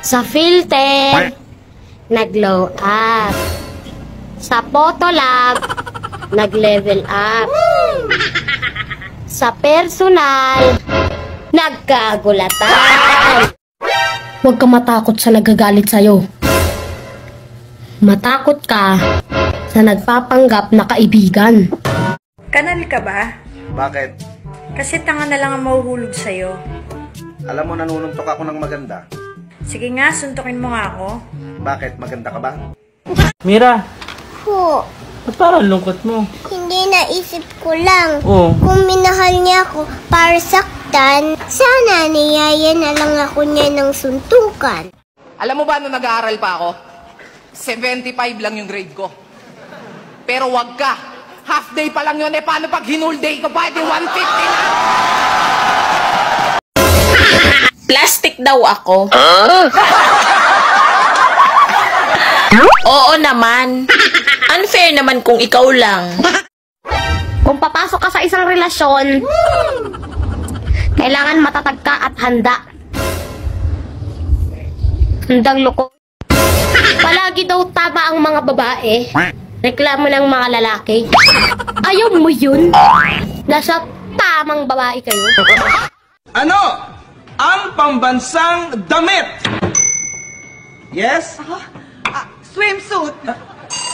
Sa filter, nag-glow up. Sa Photolab, nag-level up. Sa personal, nagkagulatan. Huwag ka matakot sa nagagalit sa'yo. Matakot ka sa nagpapanggap na kaibigan. Kanal ka ba? Bakit? Kasi tanga na lang ang mahuhulog sa'yo. Alam mo, nanununtok ako ng maganda. Sige nga, suntukin mo nga ako. Bakit? Maganda ka ba? Mira, Po, ba't parang lungkot mo? hindi naisip ko lang. Oo. Kung minahal niya ako para saktan, sana niyaya na lang ako niya ng suntukan. Alam mo ba, nung nag-aaral pa ako, 75 lang yung grade ko. Pero wag ka. Half day pa lang yun. Eh, paano pag hinul day ko pa? Di 150 na. Plastic daw ako. Oo naman. Unfair naman kung ikaw lang. Kung papasok ka sa isang relasyon, kailangan matatag ka at handa. Handang loko. Palagi daw tama ang mga babae. Reklamo ng mga lalaki. Ayaw mo yun? Nasa tamang babae kayo. Ano ang pambansang damit? Yes? Swimsuit.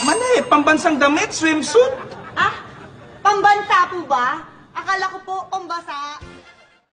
Mali, pambansang damit, swimsuit. Pambansa po ba? Akala ko po pambasa.